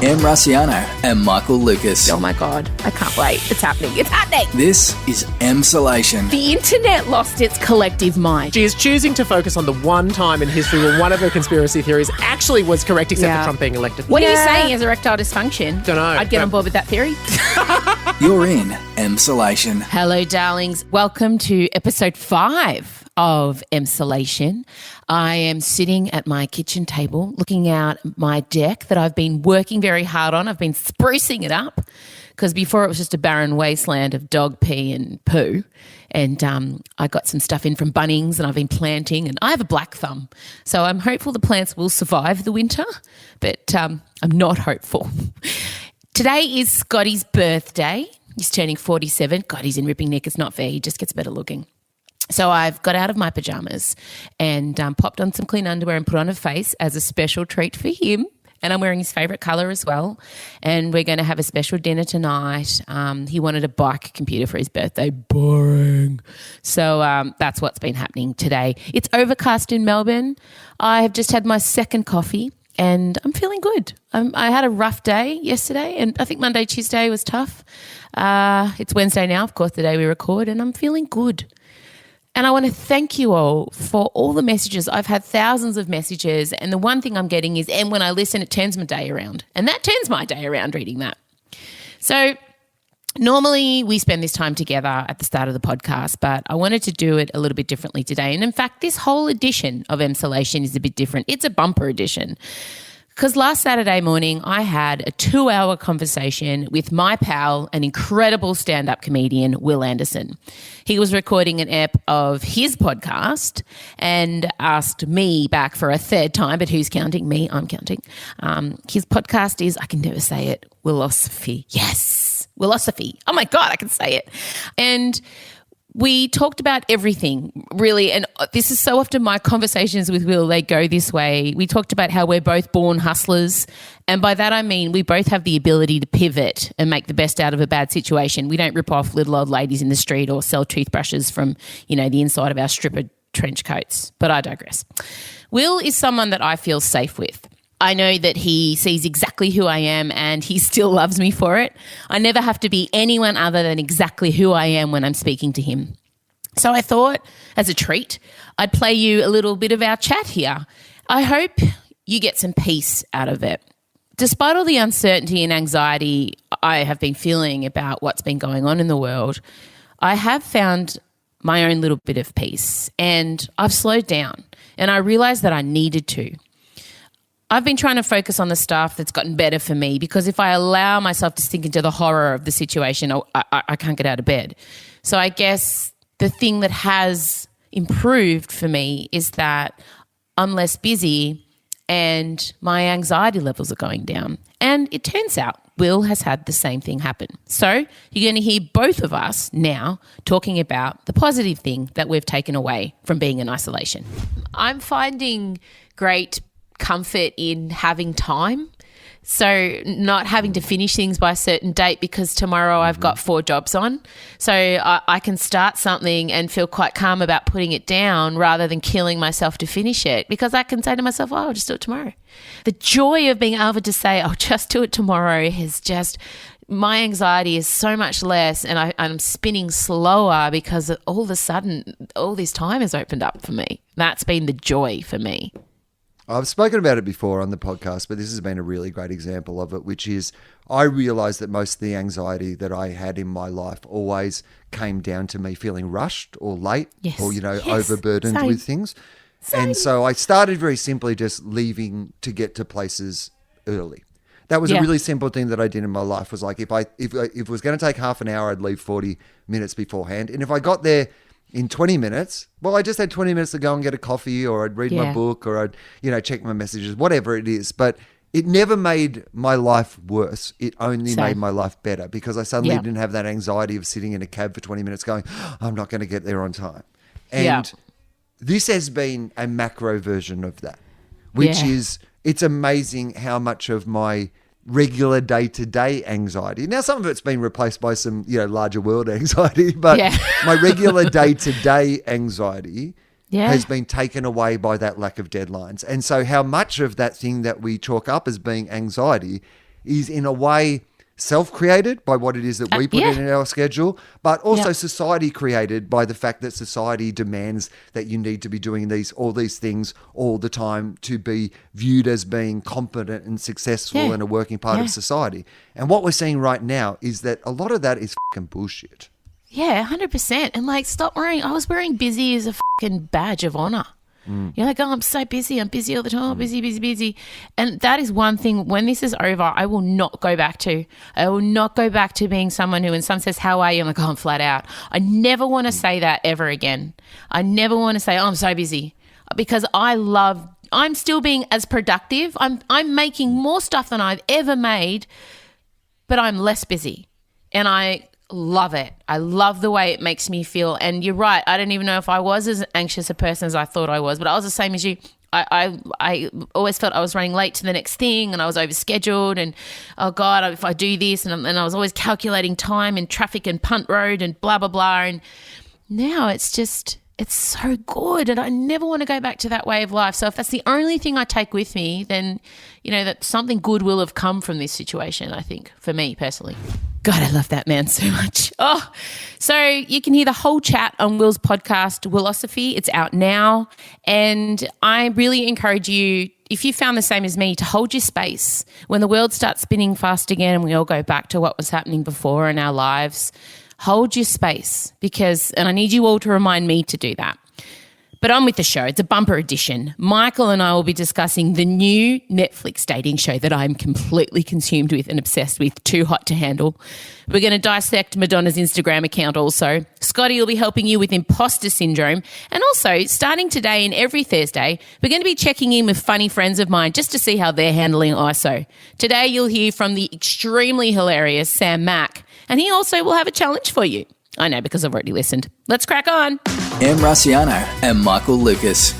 Em Rusciano and Michael Lucas. Oh my God, I can't wait. It's happening. It's happening. This is Emsolation. The internet lost its collective mind. She is choosing to focus on the one time in history where one of her conspiracy theories actually was correct, except for Trump being elected. What are you saying is erectile dysfunction? Don't know. I'd get on board with that theory. You're in Emsolation. Hello, darlings. Welcome to episode 5 of Emsolation. I am sitting at my kitchen table looking out my deck that I've been working very hard on. I've been sprucing it up because before it was just a barren wasteland of dog pee and poo. And I got some stuff in from Bunnings and I've been planting, and I have a black thumb. So I'm hopeful the plants will survive the winter, but I'm not hopeful. Today is Scotty's birthday. He's turning 47. God, he's in ripping nick. It's not fair. He just gets better looking. So I've got out of my pajamas and popped on some clean underwear and put on a face as a special treat for him. And I'm wearing his favourite colour as well. And we're going to have a special dinner tonight. He wanted a bike computer for his birthday. Boring. So that's what's been happening today. It's overcast in Melbourne. I have just had my second coffee and I'm feeling good. I had a rough day yesterday and I think Monday, Tuesday was tough. It's Wednesday now, of course, the day we record, and I'm feeling good. And I want to thank you all for all the messages. I've had thousands of messages, and the one thing I'm getting is, and when I listen, it turns my day around. And that turns my day around reading that. So normally we spend this time together at the start of the podcast, but I wanted to do it a little bit differently today. And in fact, this whole edition of Emsolation is a bit different. It's a bumper edition. Because last Saturday morning, I had a 2-hour conversation with my pal, an incredible stand-up comedian, Wil Anderson. He was recording an ep of his podcast and asked me back for a third time, but who's counting? Me, I'm counting. His podcast is, I can never say it, Wilosophy. Yes, Wilosophy. Oh my God, I can say it. And we talked about everything, really, and this is so often my conversations with Wil, they go this way. We talked about how we're both born hustlers, and by that I mean we both have the ability to pivot and make the best out of a bad situation. We don't rip off little old ladies in the street or sell toothbrushes from, the inside of our stripper trench coats, but I digress. Wil is someone that I feel safe with. I know that he sees exactly who I am and he still loves me for it. I never have to be anyone other than exactly who I am when I'm speaking to him. So I thought, as a treat, I'd play you a little bit of our chat here. I hope you get some peace out of it. Despite all the uncertainty and anxiety I have been feeling about what's been going on in the world, I have found my own little bit of peace, and I've slowed down, and I realised that I needed to. I've been trying to focus on the stuff that's gotten better for me, because if I allow myself to sink into the horror of the situation, I can't get out of bed. So I guess the thing that has improved for me is that I'm less busy and my anxiety levels are going down. And it turns out Wil has had the same thing happen. So you're going to hear both of us now talking about the positive thing that we've taken away from being in isolation. I'm finding great comfort in having time. So not having to finish things by a certain date, because tomorrow I've got 4 jobs on. So I can start something and feel quite calm about putting it down rather than killing myself to finish it, because I can say to myself, I'll just do it tomorrow. The joy of being able to say, I'll just do it tomorrow is just, my anxiety is so much less, and I'm spinning slower because all of a sudden all this time has opened up for me. That's been the joy for me. I've spoken about it before on the podcast, but this has been a really great example of it, which is I realised that most of the anxiety that I had in my life always came down to me feeling rushed or late or, overburdened with things. And so I started very simply just leaving to get to places early. That was a really simple thing that I did in my life, was like if it was going to take half an hour, I'd leave 40 minutes beforehand. And if I got there in 20 minutes, well, I just had 20 minutes to go and get a coffee, or I'd read my book, or I'd, check my messages, whatever it is. But it never made my life worse. It only made my life better, because I suddenly didn't have that anxiety of sitting in a cab for 20 minutes going, I'm not going to get there on time. And this has been a macro version of that, which is, it's amazing how much of my regular day-to-day anxiety. Now, some of it's been replaced by some, larger world anxiety, but my regular day-to-day anxiety has been taken away by that lack of deadlines. And so how much of that thing that we chalk up as being anxiety is in a way self-created by what it is that we put in our schedule, but also society created by the fact that society demands that you need to be doing all these things all the time to be viewed as being competent and successful and a working part of society. And what we're seeing right now is that a lot of that is fucking bullshit. Yeah, 100%. And like, stop worrying. I was wearing busy as a fucking badge of honor. You're like, oh, I'm so busy. I'm busy all the time. Busy. And that is one thing, when this is over, I will not go back to. I will not go back to being someone who, when someone says, how are you? I'm like, oh, I'm flat out. I never want to say that ever again. I never want to say, oh, I'm so busy, because I'm still being as productive. I'm making more stuff than I've ever made, but I'm less busy. And I love it. I love the way it makes me feel. And you're right. I don't even know if I was as anxious a person as I thought I was, but I was the same as you. I always felt I was running late to the next thing, and I was overscheduled, and oh God, if I do this, and I was always calculating time and traffic and punt road and blah, blah, blah. And now it's so good, and I never want to go back to that way of life. So if that's the only thing I take with me, then, that something good will have come from this situation, I think, for me personally. God, I love that man so much. Oh, so you can hear the whole chat on Wil's podcast, Wilosophy. It's out now. And I really encourage you, if you found the same as me, to hold your space. When the world starts spinning fast again and we all go back to what was happening before in our lives, hold your space, and I need you all to remind me to do that. But on with the show. It's a bumper edition. Michael and I will be discussing the new Netflix dating show that I'm completely consumed with and obsessed with, Too Hot to Handle. We're going to dissect Madonna's Instagram account also. Scotty will be helping you with imposter syndrome. And also, starting today and every Thursday, we're going to be checking in with funny friends of mine just to see how they're handling ISO. Today, you'll hear from the extremely hilarious Sam Mack, and he also will have a challenge for you. I know, because I've already listened. Let's crack on. M. Rusciano and Michael Lucas.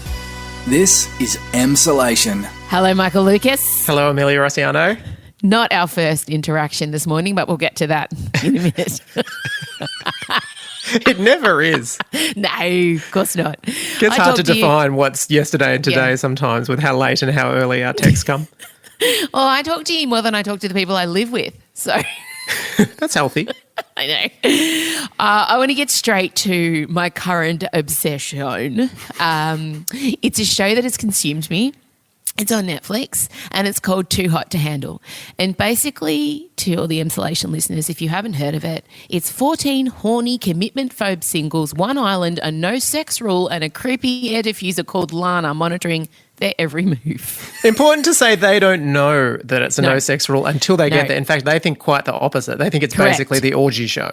This is Emsolation. Hello, Michael Lucas. Hello, Amelia Rossiano. Not our first interaction this morning, but we'll get to that in a minute. It never is. No, of course not. It's hard to define what's yesterday and today sometimes, with how late and how early our texts come. Well, I talk to you more than I talk to the people I live with, so... That's healthy. I know. I want to get straight to my current obsession. It's a show that has consumed me. It's on Netflix, and it's called Too Hot to Handle. And basically, to all the Emsolation listeners, if you haven't heard of it, it's 14 horny commitment-phobe singles, one island, a no-sex rule, and a creepy air diffuser called Lana monitoring their every move. Important to say they don't know that it's a no-sex rule until they get there. In fact, they think quite the opposite. They think it's basically the orgy show.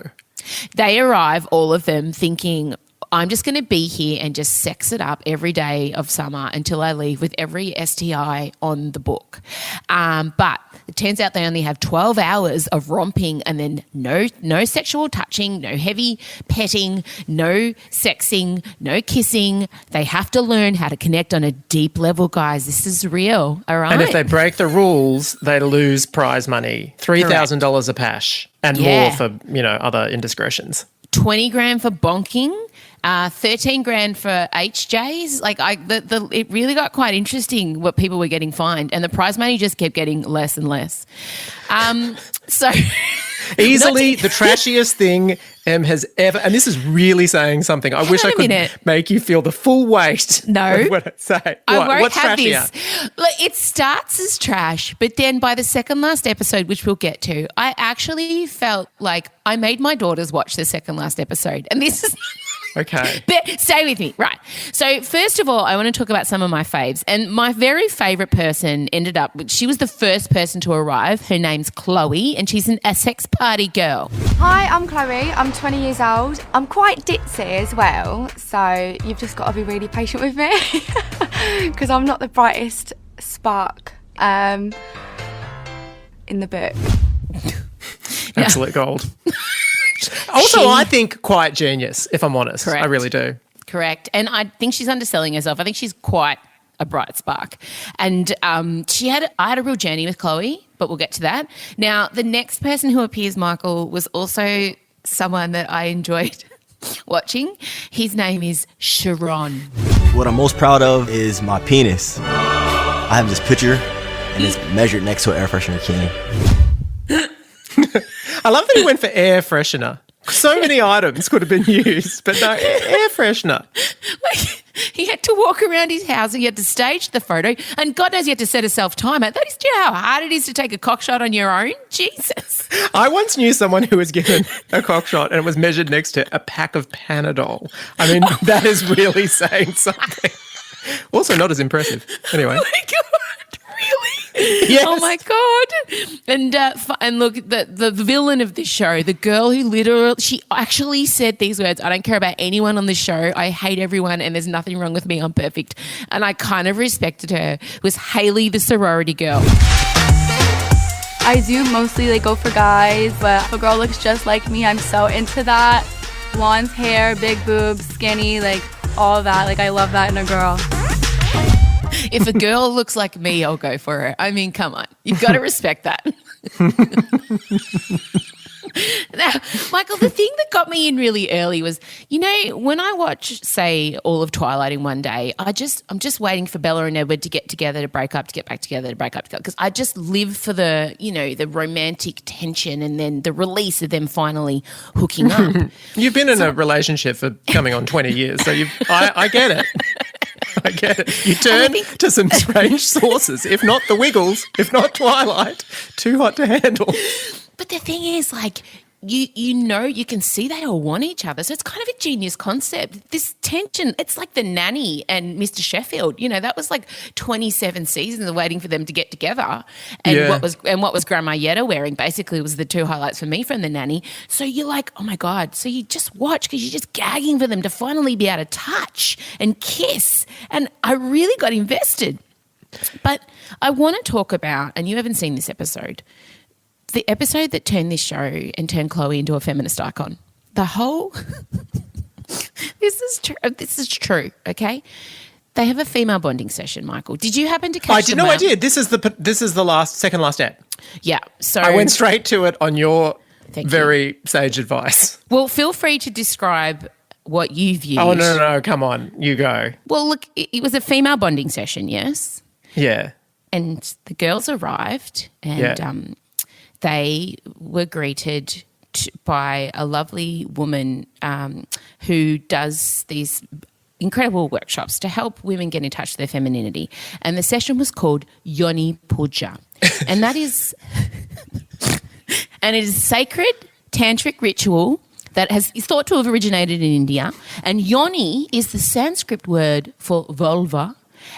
They arrive, all of them, thinking, I'm just going to be here and just sex it up every day of summer until I leave with every STI on the book. But it turns out they only have 12 hours of romping, and then no sexual touching, no heavy petting, no sexing, no kissing. They have to learn how to connect on a deep level, guys. This is real, all right? And if they break the rules, they lose prize money, $3,000 a pash, and more for, other indiscretions. 20 grand for bonking. 13 grand for HJs. It really got quite interesting what people were getting fined, and the prize money just kept getting less and less. So easily the trashiest thing Em has ever, and this is really saying something. I wish I could make you feel the full weight of what I say. What's trashier? Look, it starts as trash, but then by the second last episode, which we'll get to, I actually felt like I made my daughters watch the second last episode, and this is... Okay. But stay with me. Right. So first of all, I want to talk about some of my faves. And my very favourite person she was the first person to arrive. Her name's Chloe, and she's a sex party girl. Hi, I'm Chloe. I'm 20 years old. I'm quite ditzy as well, so you've just got to be really patient with me because I'm not the brightest spark in the book. Absolute gold. Also, I think quite genius, if I'm honest. Correct. I really do. Correct. And I think she's underselling herself. I think she's quite a bright spark. And I had a real journey with Chloe, but we'll get to that. Now, the next person who appears, Michael, was also someone that I enjoyed watching. His name is Sharon. What I'm most proud of is my penis. I have this picture, and it's measured next to an air freshener can. I love that he went for air freshener. So many items could have been used, but no, air freshener. Like, he had to walk around his house, he had to stage the photo, and God knows he had to set a self-timer. Do you know how hard it is to take a cock shot on your own? Jesus. I once knew someone who was given a cock shot and it was measured next to a pack of Panadol. I mean, that is really saying something. Also not as impressive. Anyway. Oh, my God. Really? Yes. Oh, my God. And look, the villain of this show, the girl who she actually said these words, I don't care about anyone on the show. I hate everyone and there's nothing wrong with me. I'm perfect. And I kind of respected her, was Haley, the sorority girl. I do mostly go for guys, but if a girl looks just like me, I'm so into that. Blonde hair, big boobs, skinny, all that. I love that in a girl. If a girl looks like me, I'll go for her. I mean, come on. You've got to respect that. Now, Michael, the thing that got me in really early was, when I watch, say, all of Twilight in one day, I'm just waiting for Bella and Edward to get together, to break up, to get back together, to break up, because I just live for the romantic tension and then the release of them finally hooking up. You've been in a relationship for coming on 20 years, so I get it. I get it. You turn to some strange sources, if not the Wiggles, if not Twilight, too hot to handle. But the thing is, you can see they all want each other. So it's kind of a genius concept. This tension, it's like The Nanny and Mr. Sheffield. That was 27 seasons of waiting for them to get together. And what was Grandma Yetta wearing basically was the two highlights for me from The Nanny. So you're like, oh my God. So you just watch because you're just gagging for them to finally be able to touch and kiss. And I really got invested. But I want to talk about, and you haven't seen this episode, the episode that turned this show and turned Chloe into a feminist icon. The whole this is true, okay? They have a female bonding session, Michael. Did you happen to catch I did. No, I did. This is the second last app. Yeah. So I went straight to it on your very sage advice. Well, feel free to describe what you've used. Oh, no, come on. You go. Well, look, it was a female bonding session, yes? Yeah. And the girls arrived and they were greeted by a lovely woman who does these incredible workshops to help women get in touch with their femininity. And the session was called Yoni Puja. And that is and it is a sacred tantric ritual that is thought to have originated in India. And yoni is the Sanskrit word for vulva,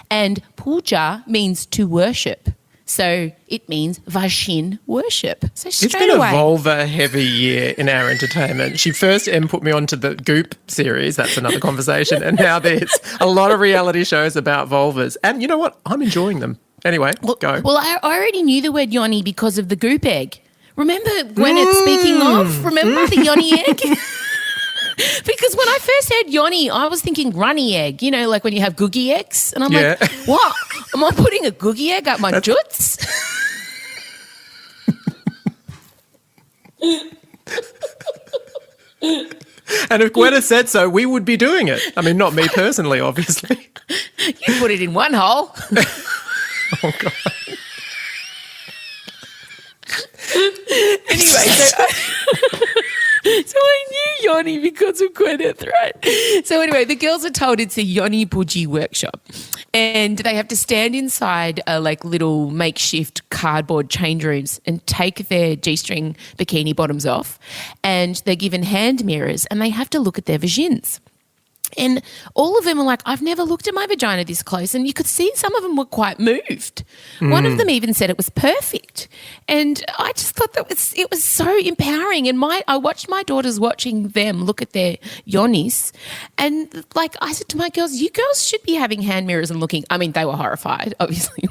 and puja means to worship. So it means Vashin worship. So it's been a vulva-heavy year in our entertainment. She first put me onto the Goop series. That's another conversation. And now there's a lot of reality shows about vulvas. And you know what? I'm enjoying them. Anyway, go. Well, I already knew the word yoni because of the Goop egg. Remember when it's speaking of? Remember the yoni egg? Because when I first heard yoni, I was thinking runny egg, like when you have googie eggs. And I'm like, what? Am I putting a googie egg up my joots? And if Gwetta said so, we would be doing it. I mean, not me personally, obviously. You put it in one hole. Oh, God. Anyway, so I knew yoni because of Gwyneth, right? So anyway, the girls are told it's a yoni puji workshop, and they have to stand inside a little makeshift cardboard change rooms and take their G-string bikini bottoms off, and they're given hand mirrors and they have to look at their vagins. And all of them are like, I've never looked at my vagina this close. And you could see some of them were quite moved. One of them even said it was perfect. And I just thought it was so empowering. And I watched my daughters watching them look at their yonis. And I said to my girls, you girls should be having hand mirrors and looking. I mean, they were horrified, obviously.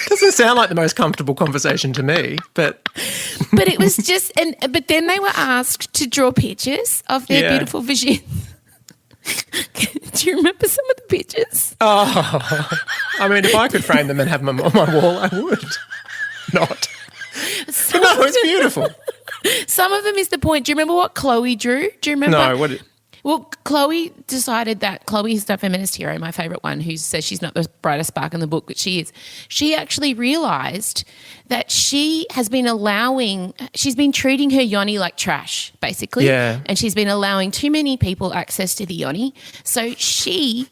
Doesn't sound like the most comfortable conversation to me, but it was just, but then they were asked to draw pictures of their beautiful vagina. Do you remember some of the pictures? Oh, I mean, if I could frame them and have them on my wall, I would. Not. But no, it's beautiful. Some of them is the point. Do you remember what Chloe drew? Do you remember? No, what? Well, Chloe decided that Chloe's the feminist hero, my favourite one, who says she's not the brightest spark in the book, but she is. She actually realised that she's been treating her yoni like trash, basically. Yeah. And she's been allowing too many people access to the yoni. So she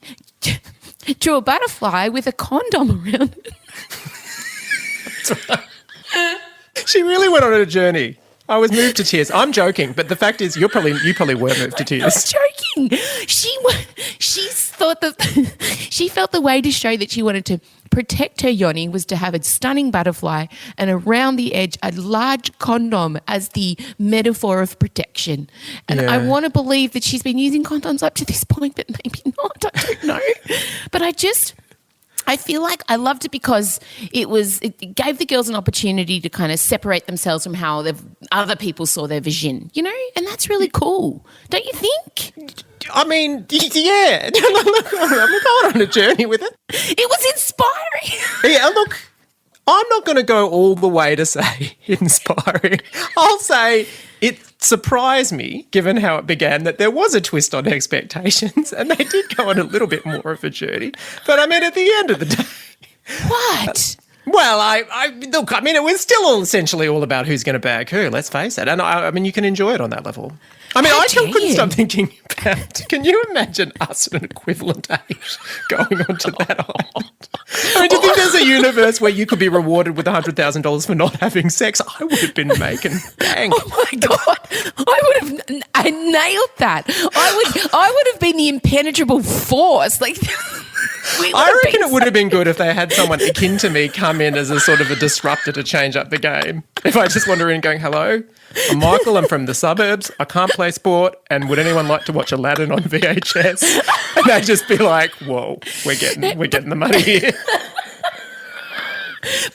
drew a butterfly with a condom around it. That's right. She really went on a journey. I was moved to tears. I'm joking, but the fact is, you probably were moved to tears. I was joking. She thought that she felt the way to show that she wanted to protect her yoni was to have a stunning butterfly and around the edge a large condom as the metaphor of protection. And I want to believe that she's been using condoms up to this point, but maybe not. I don't know. But I feel like I loved it because it gave the girls an opportunity to kind of separate themselves from how other people saw their vision, you know? And that's really cool. Don't you think? I mean, yeah. Look, I'm going on a journey with it. It was inspiring. Yeah, look, I'm not going to go all the way to say inspiring. I'll say it surprised me, given how it began, that there was a twist on expectations and they did go on a little bit more of a journey. But I mean, at the end of the day... What? Well, look, I mean, it was still essentially all about who's going to bag who, let's face it. And I mean, you can enjoy it on that level. I mean, I couldn't stop thinking about, can you imagine us at an equivalent age going on to that old? I mean, do you think there's a universe where you could be rewarded with $100,000 for not having sex? I would have been making bank. Oh my God. I nailed that. I would have been the impenetrable force. Like, I reckon it would have been good if they had someone akin to me come in as a sort of a disruptor to change up the game. If I just wander in going, hello, I'm Michael, I'm from the suburbs, I can't play sport, and would anyone like to watch Aladdin on VHS? And they'd just be like, whoa, we're getting the money here.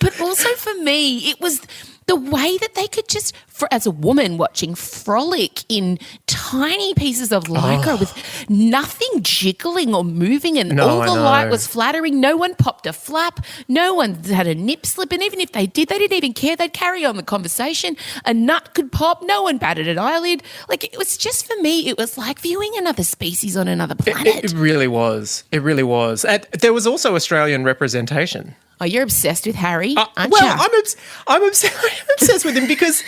But also for me, it was the way that they could just, as a woman watching, frolic in tiny pieces of lycra with nothing jiggling or moving, and all the light was flattering. No one popped a flap. No one had a nip slip. And even if they didn't even care. They'd carry on the conversation. A nut could pop. No one batted an eyelid. Like, it was just, for me, it was like viewing another species on another planet. It really was. It really was. There was also Australian representation. Oh, you're obsessed with Harry, aren't well, you? I'm obsessed with him because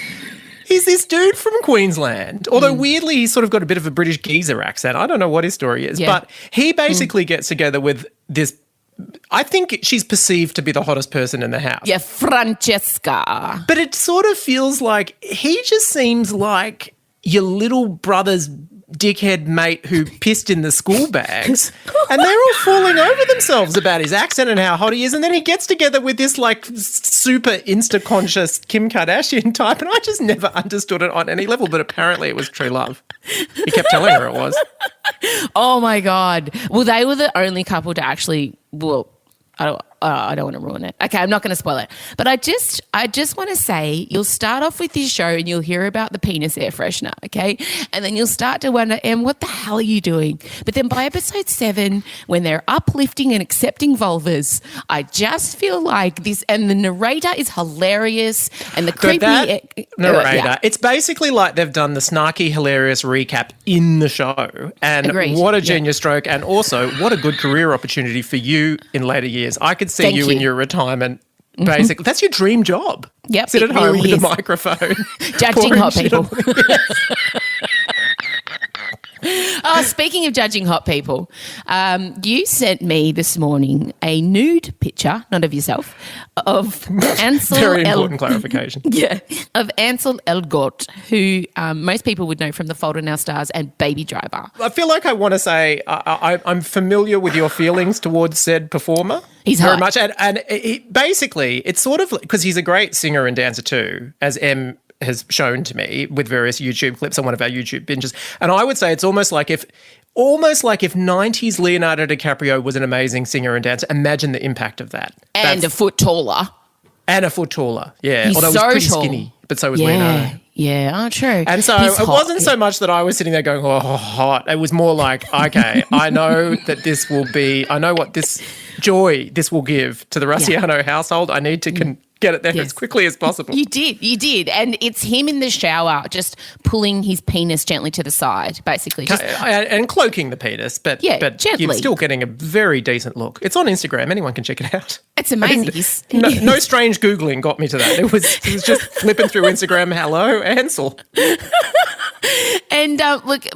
he's this dude from Queensland. Although weirdly, he's sort of got a bit of a British geezer accent. I don't know what his story is, but he basically gets together with this. I think she's perceived to be the hottest person in the house. Yeah, Francesca. But it sort of feels like he just seems like your little brother's dickhead mate who pissed in the school bags, and they're all falling over themselves about his accent and how hot he is, and then he gets together with this like super insta-conscious Kim Kardashian type, and I just never understood it on any level, but apparently it was true love. He kept telling her it was. Oh my God. Well, they were the only couple to actually, I don't want to ruin it. Okay, I'm not going to spoil it. But I just want to say, you'll start off with this show and you'll hear about the penis air freshener, okay? And then you'll start to wonder, Em, what the hell are you doing? But then by episode 7, when they're uplifting and accepting vulvas, I just feel like this, and the narrator is hilarious, and the creepy narrator. It's basically like they've done the snarky, hilarious recap in the show. And Agreed. What a genius stroke, and also what a good career opportunity for you in later years. I could see you in your retirement. Basically, that's your dream job. Yep, sit at home really with is. a microphone, judging hot people. Oh, speaking of judging hot people, you sent me this morning a nude picture, not of yourself, of Ansel. Very important clarification. Yeah, of Ansel Elgort, who most people would know from The Fault in Our Stars and Baby Driver. I feel like I want to say I'm familiar with your feelings towards said performer. He's very hot. much, and basically it's sort of because he's a great singer and dancer too, as Em has shown to me with various YouTube clips on one of our YouTube binges. And I would say it's almost like if 90s Leonardo DiCaprio was an amazing singer and dancer, imagine the impact of that. And a foot taller. And a foot taller, yeah. He's although so he's pretty tall. skinny, but so was Leonardo. Yeah, true. And so He's it hot. wasn't so much that I was sitting there going, oh, hot. It was more like, okay, I know that I know what this joy this will give to the Rusciano household. I need to get it there as quickly as possible. You did. And it's him in the shower just pulling his penis gently to the side, basically. And cloaking the penis, but gently. you're still getting a very decent look. It's on Instagram. Anyone can check it out. It's amazing. No strange Googling got me to that. It was just flipping through Instagram. Hello, Ansel. And look,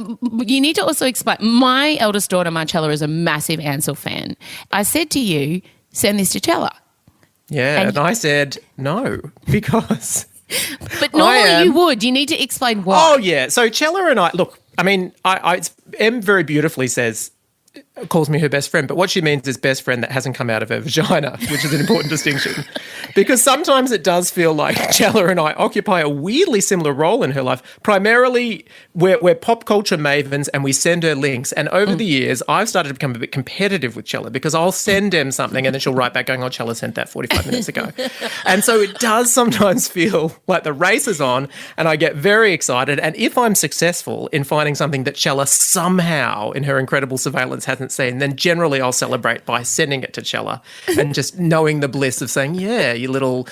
you need to also explain. My eldest daughter, Marchella, is a massive Ansel fan. I said to you, send this to Chella. Yeah, and I said no because... But normally you would. You need to explain why. Oh, yeah. So Chella and I... Look, I mean, Em very beautifully calls me her best friend, but what she means is best friend that hasn't come out of her vagina, which is an important distinction. Because sometimes it does feel like Chella and I occupy a weirdly similar role in her life. Primarily, we're pop culture mavens and we send her links. And over the years, I've started to become a bit competitive with Chella because I'll send Em something and then she'll write back going, oh, Chella sent that 45 minutes ago. And so it does sometimes feel like the race is on and I get very excited. And if I'm successful in finding something that Chella somehow in her incredible surveillance hasn't seen, then generally I'll celebrate by sending it to Chella and just knowing the bliss of saying, yeah, you little...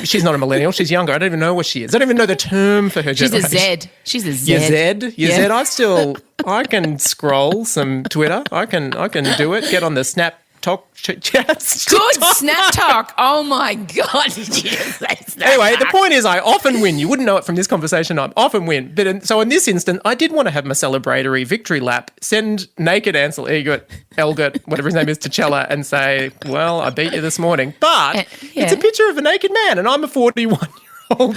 She's not a millennial. She's younger. I don't even know what she is. I don't even know the term for her generation. She's a Z. You Z. I can scroll some Twitter. I can do it. Get on the Snap Talk chats. Good Snap Talk. Oh, my God. Anyway, the point is I often win. You wouldn't know it from this conversation. I often win. So in this instance, I did want to have my celebratory victory lap, send naked Ansel Elgort, whatever his name is, to Chella and say, well, I beat you this morning. But it's a picture of a naked man and I'm a 41-year-old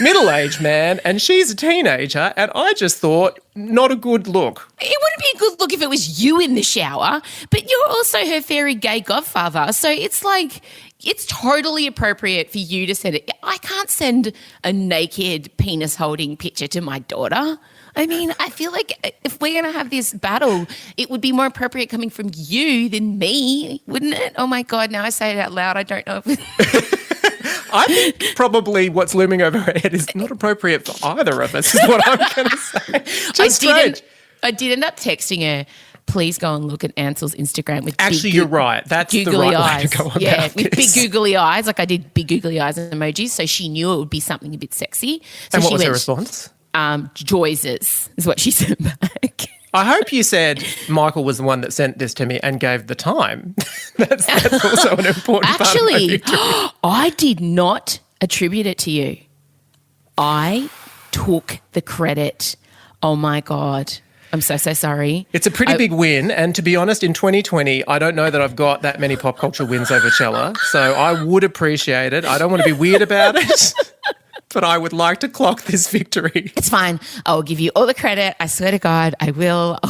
middle-aged man and she's a teenager and I just thought, not a good look. It wouldn't be a good look if it was you in the shower, but you're also her fairy gay godfather. So it's like, it's totally appropriate for you to send it. I can't send a naked penis-holding picture to my daughter. I mean, I feel like if we're going to have this battle, it would be more appropriate coming from you than me, wouldn't it? Oh, my God, now I say it out loud. I don't know if... I think probably what's looming over her head is not appropriate for either of us, is what I'm going to say. I did end up texting her, please go and look at Ansel's Instagram with you're right. That's googly the right eyes. way to go about with this. big googly eyes. Like I did big googly eyes and emojis, so she knew it would be something a bit sexy. So and what was her response? Joyces is what she sent back. I hope you said Michael was the one that sent this to me and gave the time. That's also an important part of my victory. I did not attribute it to you. I took the credit. Oh, my God. I'm so sorry. It's a pretty big win. And to be honest, in 2020, I don't know that I've got that many pop culture wins over Chella. So I would appreciate it. I don't want to be weird about it. But I would like to clock this victory. It's fine. I'll give you all the credit. I swear to God, I will.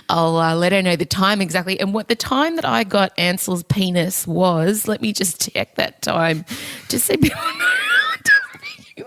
I'll let her know the time exactly. And what the time that I got Ansel's penis was, let me just check that time, just so people know how dumb you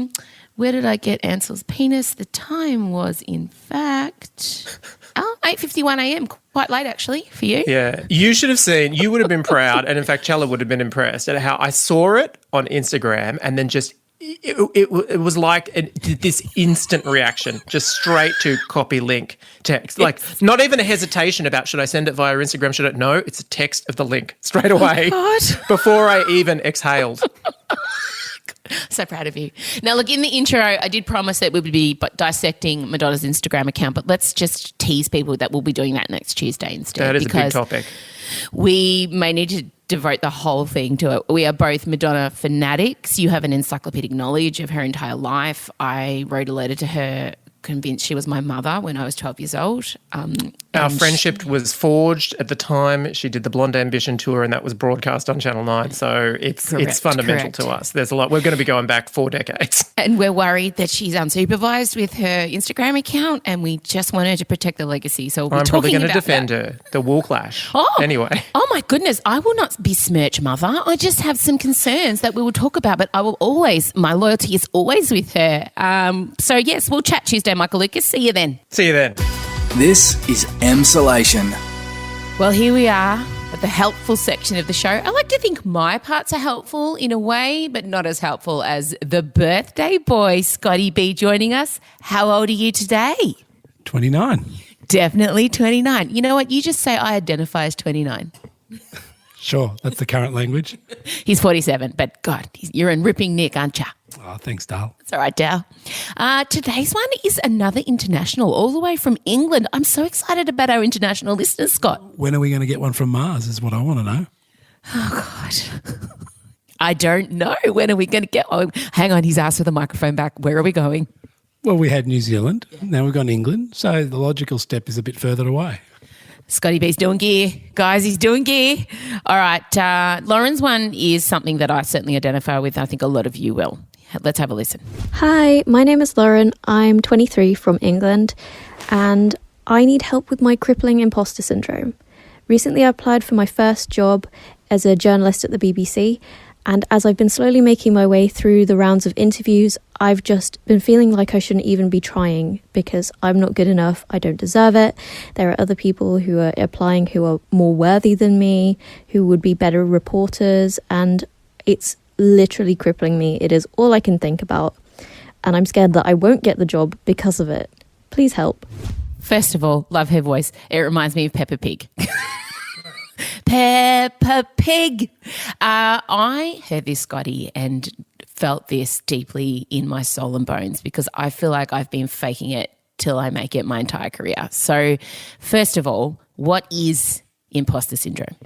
were. Where did I get Ansel's penis? The time was, in fact... 8:51 a.m, quite late actually for you. Yeah, you should have seen, you would have been proud, and in fact Chella would have been impressed at how I saw it on Instagram and then just, it was like this instant reaction, just straight to copy link text. Like not even a hesitation about should I send it via Instagram, should I? No, it's a text of the link straight away before I even exhaled. So proud of you. Now, look, in the intro, I did promise that we would be dissecting Madonna's Instagram account, but let's just tease people that we'll be doing that next Tuesday instead. That is a big topic. We may need to devote the whole thing to it. We are both Madonna fanatics. You have an encyclopedic knowledge of her entire life. I wrote a letter to her convinced she was my mother when I was 12 years old. Our friendship was forged at the time. She did the Blonde Ambition tour and that was broadcast on Channel 9. So it's fundamental to us. There's a lot. We're going to be going back 4 decades. And we're worried that she's unsupervised with her Instagram account and we just want her to protect the legacy. So we're I'm probably going to defend her. The wool clash. Anyway. Oh, my goodness. I will not besmirch mother. I just have some concerns that we will talk about, but I will always, my loyalty is always with her. So, yes, we'll chat Tuesday, Michael Lucas. See you then. See you then. This is Emsolation. Well, here we are at the helpful section of the show. I like to think my parts are helpful in a way, but not as helpful as the birthday boy, Scotty B, joining us. How old are you today? 29. Definitely 29. You know what? You just say I identify as 29. Sure, that's the current language. He's 47, but God, you're in ripping nick, aren't you? Oh, thanks, Dale. It's all right, Dal. Today's one is another international, all the way from England. I'm so excited about our international listeners, Scott. When are we going to get one from Mars is what I want to know. Oh, God. I don't know. When are we going to get one? Hang on, he's asked for the microphone back. Where are we going? Well, we had New Zealand. Now we've got England. So the logical step is a bit further away. Scotty B's doing gear. Guys, he's doing gear. All right. Lauren's one is something that I certainly identify with. I think a lot of you will. Let's have a listen. Hi, my name is Lauren. I'm 23 from England and I need help with my crippling imposter syndrome. Recently I applied for my first job as a journalist at the BBC, and as I've been slowly making my way through the rounds of interviews, I've just been feeling like I shouldn't even be trying because I'm not good enough, I don't deserve it. There are other people who are applying who are more worthy than me, who would be better reporters, and it's literally crippling me. It is all I can think about, and I'm scared that I won't get the job because of it. Please help. First of all, love her voice. It reminds me of Peppa Pig. Peppa Pig. I heard this, Scotty, and felt this deeply in my soul and bones because I feel like I've been faking it till I make it my entire career. So first of all, what is imposter syndrome?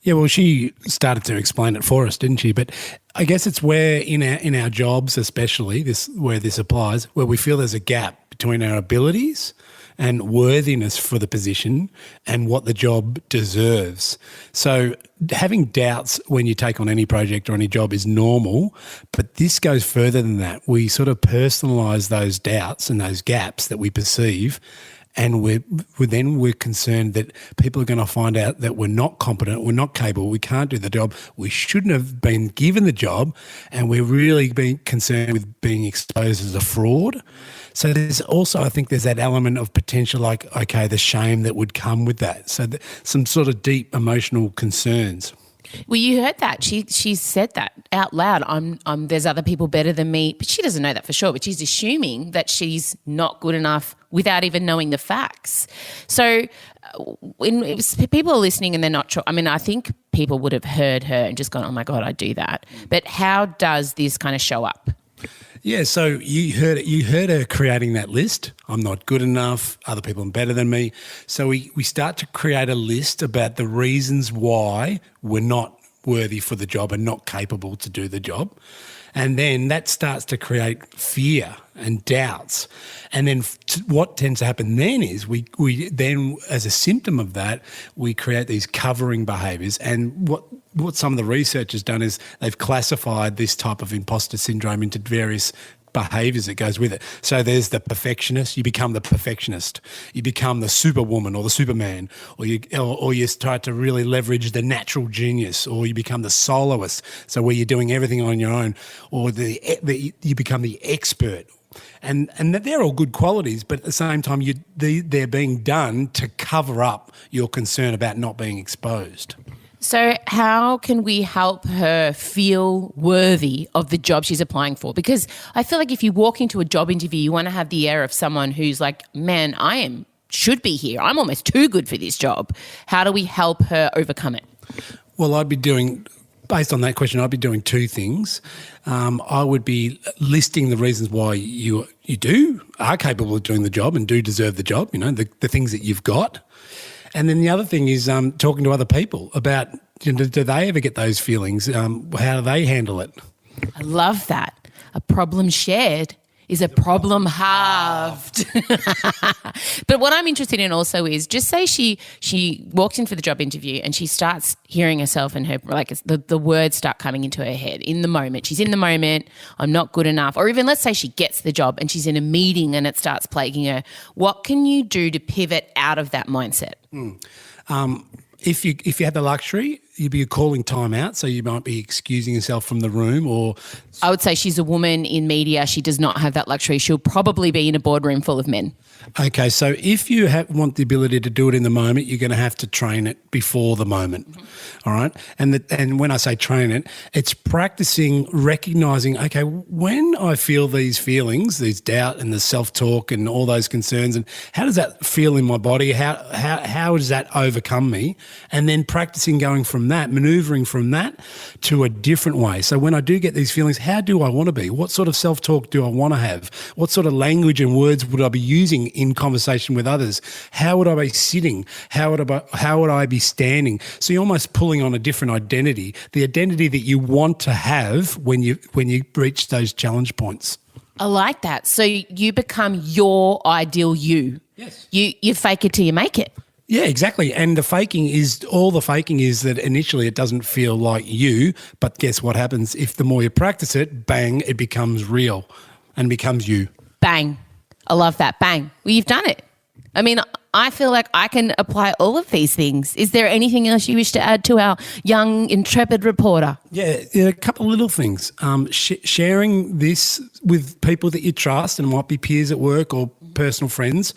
Yeah, well, she started to explain it for us, didn't she? But I guess it's where in our jobs, especially where this applies, where we feel there's a gap between our abilities and worthiness for the position and what the job deserves. So having doubts when you take on any project or any job is normal, but this goes further than that. We sort of personalise those doubts and those gaps that we perceive, and we're concerned that people are going to find out that we're not competent, we're not capable, we can't do the job, we shouldn't have been given the job, and we're really being concerned with being exposed as a fraud. So there's also, I think there's that element of potential, like, okay, the shame that would come with that. So some sort of deep emotional concerns. Well, you heard that. She said that out loud. There's other people better than me, but she doesn't know that for sure. But she's assuming that she's not good enough without even knowing the facts. So when people are listening and they're not sure, I mean, I think people would have heard her and just gone, oh my God, I do that. But how does this kind of show up? Yeah, so you heard her creating that list. I'm not good enough, other people are better than me. So we start to create a list about the reasons why we're not worthy for the job and not capable to do the job. And then that starts to create fear and doubts. And then what tends to happen then is we then, as a symptom of that, we create these covering behaviours. And what some of the research has done is they've classified this type of imposter syndrome into various behaviours that goes with it. So there's the perfectionist. You become the perfectionist. You become the superwoman or the superman, or you start to really leverage the natural genius, or you become the soloist. So where you're doing everything on your own, or you become the expert. And that they're all good qualities, but at the same time, they're being done to cover up your concern about not being exposed. So how can we help her feel worthy of the job she's applying for? Because I feel like if you walk into a job interview, you want to have the air of someone who's like, man, should be here. I'm almost too good for this job. How do we help her overcome it? Well, based on that question, I'd be doing two things. I would be listing the reasons why you are capable of doing the job and do deserve the job, the things that you've got. And then the other thing is talking to other people about, do they ever get those feelings? How do they handle it? I love that. A problem shared is a problem halved. But what I'm interested in also is, just say she walks in for the job interview and she starts hearing herself and the words start coming into her head in the moment. She's in the moment, I'm not good enough. Or even let's say she gets the job and she's in a meeting and it starts plaguing her. What can you do to pivot out of that mindset? If you had the luxury, you'd be calling time out, so you might be excusing yourself from the room. Or I would say she's a woman in media. She does not have that luxury. She'll probably be in a boardroom full of men. Okay, so if you want the ability to do it in the moment, you're going to have to train it before the moment, all right? And when I say train it, it's practicing recognising, okay, when I feel these feelings, these doubt and the self-talk and all those concerns, and how does that feel in my body? How does that overcome me? And then practicing going from that, maneuvering from that to a different way. So when I do get these feelings, how do I want to be? What sort of self-talk do I want to have? What sort of language and words would I be using in conversation with others? How would I be sitting? How would I be standing? So you're almost pulling on a different identity, the identity that you want to have when you reach those challenge points. I like that. So you become your ideal you. Yes. You fake it till you make it. Yeah, exactly. And the faking is that initially it doesn't feel like you, but guess what happens? If the more you practice it, bang, it becomes real and becomes you. Bang. I love that. Bang. Well, you've done it. I mean, I feel like I can apply all of these things. Is there anything else you wish to add to our young, intrepid reporter? Yeah, a couple of little things. Sharing this with people that you trust, and it might be peers at work or personal friends.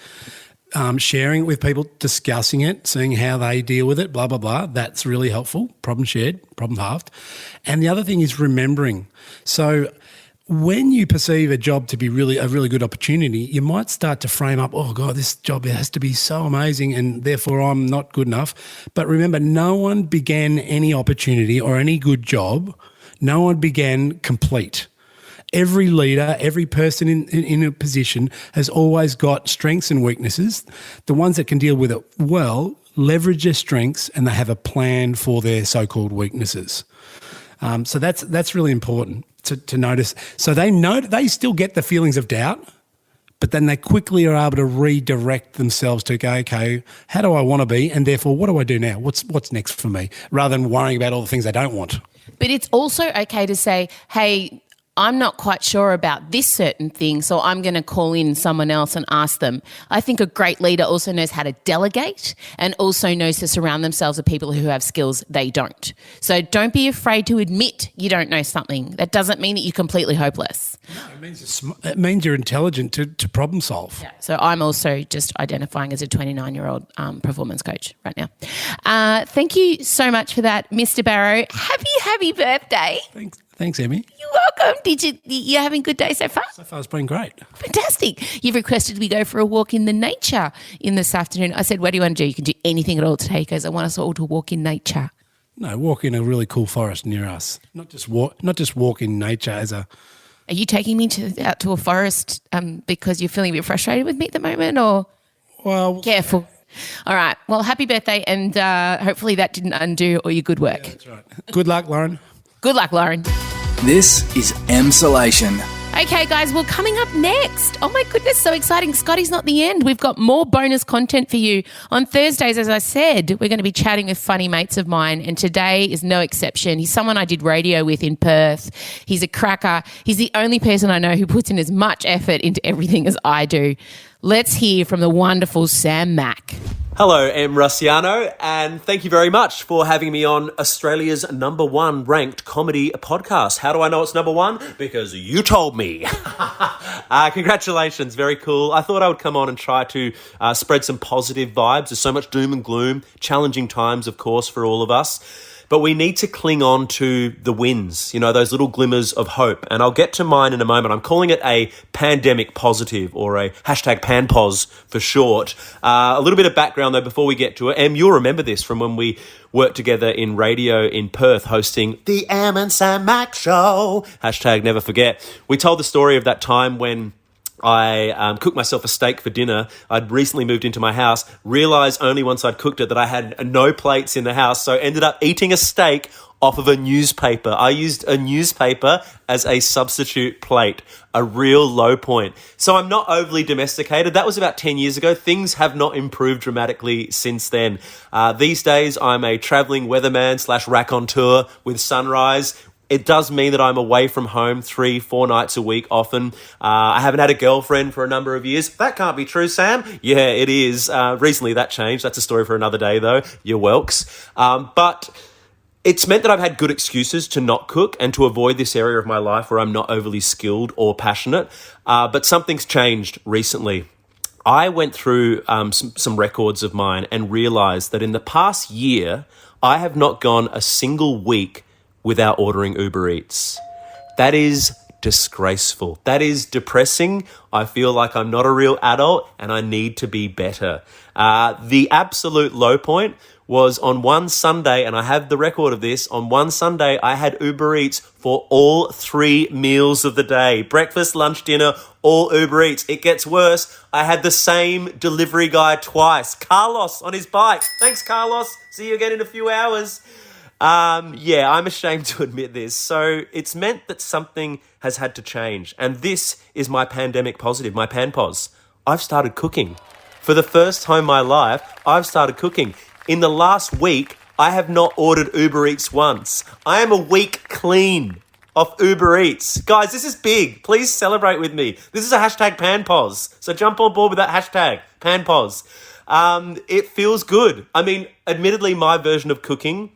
Sharing it with people, discussing it, seeing how they deal with it, blah, blah, blah. That's really helpful. Problem shared, problem halved. And the other thing is remembering. So when you perceive a job to be a really good opportunity, you might start to frame up, oh, God, this job has to be so amazing and therefore I'm not good enough. But remember, no one began any opportunity or any good job. No one began complete. Every leader, every person in a position has always got strengths and weaknesses. The ones that can deal with it well leverage their strengths and they have a plan for their so-called weaknesses. So that's really important to notice. So they still get the feelings of doubt, but then they quickly are able to redirect themselves to go, okay, how do I want to be? And therefore, what do I do now? What's next for me? Rather than worrying about all the things they don't want. But it's also okay to say, hey, I'm not quite sure about this certain thing, so I'm going to call in someone else and ask them. I think a great leader also knows how to delegate and also knows to surround themselves with people who have skills they don't. So don't be afraid to admit you don't know something. That doesn't mean that you're completely hopeless. No, it means you're intelligent to problem solve. Yeah. So I'm also just identifying as a 29-year-old performance coach right now. Thank you so much for that, Mr. Barrow. Happy birthday. Thanks, Emmy. You're welcome. You having a good day so far? So far it's been great. Fantastic. You've requested we go for a walk in the nature in this afternoon. I said, what do you want to do? You can do anything at all today. He goes, I want us all to walk in nature. No, walk in a really cool forest near us. Not just walk in nature as a... Are you taking me out to a forest because you're feeling a bit frustrated with me at the moment, or? Well... Careful. All right. Well, happy birthday, and hopefully that didn't undo all your good work. Yeah, that's right. Good luck, Lauren. Good luck, Lauren. This is Emsolation. Okay, guys, well, coming up next, oh my goodness, so exciting. Scotty's not the end. We've got more bonus content for you. On Thursdays, as I said, we're going to be chatting with funny mates of mine, and today is no exception. He's someone I did radio with in Perth. He's a cracker. He's the only person I know who puts in as much effort into everything as I do. Let's hear from the wonderful Sam Mack. Hello, I'm Russiano, and thank you very much for having me on Australia's #1 ranked comedy podcast. How do I know it's #1? Because you told me. Congratulations, very cool. I thought I would come on and try to spread some positive vibes. There's so much doom and gloom, challenging times, of course, for all of us. But we need to cling on to the wins, those little glimmers of hope. And I'll get to mine in a moment. I'm calling it a pandemic positive, or a #PanPos for short. A little bit of background, though, before we get to it. Em, you'll remember this from when we worked together in radio in Perth hosting the Em and Sam Mack Show. #never forget. We told the story of that time when I cooked myself a steak for dinner. I'd recently moved into my house, realised only once I'd cooked it that I had no plates in the house, so ended up eating a steak off of a newspaper. I used a newspaper as a substitute plate, a real low point. So I'm not overly domesticated. That was about 10 years ago. Things have not improved dramatically since then. These days, I'm a travelling weatherman / raconteur with Sunrise. It does mean that I'm away from home 3-4 nights a week often. I haven't had a girlfriend for a number of years. That can't be true, Sam. Yeah, it is. Recently that changed. That's a story for another day, though. You're welks. But it's meant that I've had good excuses to not cook and to avoid this area of my life where I'm not overly skilled or passionate. But something's changed recently. I went through some records of mine and realised that in the past year, I have not gone a single week without ordering Uber Eats. That is disgraceful. That is depressing. I feel like I'm not a real adult and I need to be better. The absolute low point was on one Sunday, and I have the record of this. On one Sunday, I had Uber Eats for all 3 meals of the day. Breakfast, lunch, dinner, all Uber Eats. It gets worse. I had the same delivery guy twice. Carlos on his bike. Thanks, Carlos. See you again in a few hours. I'm ashamed to admit this. So it's meant that something has had to change. And this is my pandemic positive, my panpos. I've started cooking. For the first time in my life, I've started cooking. In the last week, I have not ordered Uber Eats once. I am a week clean of Uber Eats. Guys, this is big. Please celebrate with me. This is a hashtag panpos. So jump on board with that hashtag, panpos. It feels good. I mean, admittedly, my version of cooking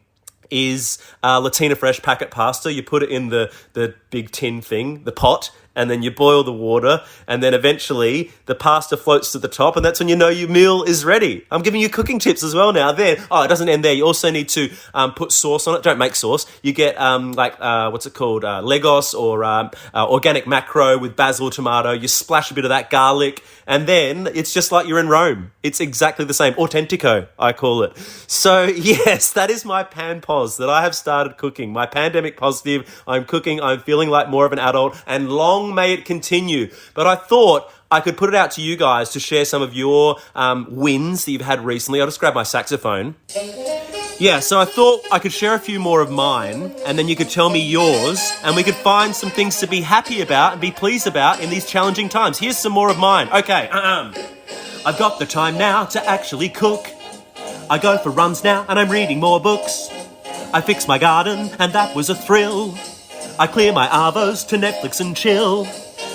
is Latina Fresh packet pasta. You put it in the big tin thing, the pot, and then you boil the water, and then eventually the pasta floats to the top, and that's when you know your meal is ready. I'm giving you cooking tips as well now. Then, it doesn't end there. You also need to put sauce on it. Don't make sauce. You get what's it called? Legos or organic macro with basil, tomato. You splash a bit of that garlic, and then it's just like you're in Rome. It's exactly the same. Autentico, I call it. So yes, that is my panpos, that I have started cooking. My pandemic positive. I'm cooking. I'm feeling like more of an adult, and long may it continue. But I thought I could put it out to you guys to share some of your wins that you've had recently. I'll just grab my saxophone. Yeah, so I thought I could share a few more of mine, and then you could tell me yours, and we could find some things to be happy about and be pleased about in these challenging times. Here's some more of mine. Okay, I've got the time now to actually cook. I go for runs now, and I'm reading more books. I fix my garden, and that was a thrill. I clear my arvos to Netflix and chill.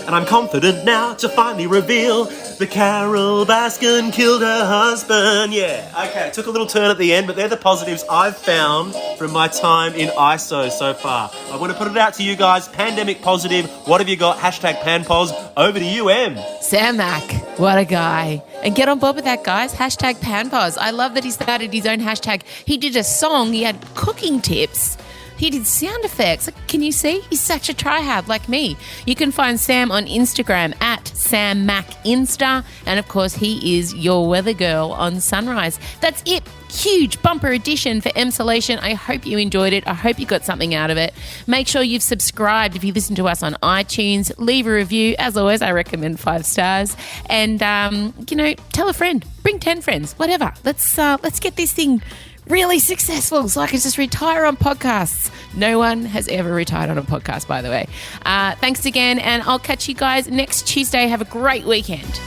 And I'm confident now to finally reveal that Carol Baskin killed her husband. Yeah, okay, it took a little turn at the end, but they're the positives I've found from my time in ISO so far. I want to put it out to you guys. Pandemic positive. What have you got? Hashtag panpos. Over to you, Em. Sam Mack, what a guy. And get on board with that, guys. Hashtag panpos. I love that he started his own hashtag. He did a song. He had cooking tips. He did sound effects. Can you see? He's such a tryhard like me. You can find Sam on Instagram at SamMacInsta. And, of course, he is your weather girl on Sunrise. That's it. Huge bumper edition for Emsolation. I hope you enjoyed it. I hope you got something out of it. Make sure you've subscribed if you listen to us on iTunes. Leave a review. As always, I recommend 5 stars. And, tell a friend. Bring 10 friends. Whatever. Let's get this thing really successful so I can just retire on podcasts. No one has ever retired on a podcast, by the way. Thanks again, and I'll catch you guys next Tuesday. Have a great weekend.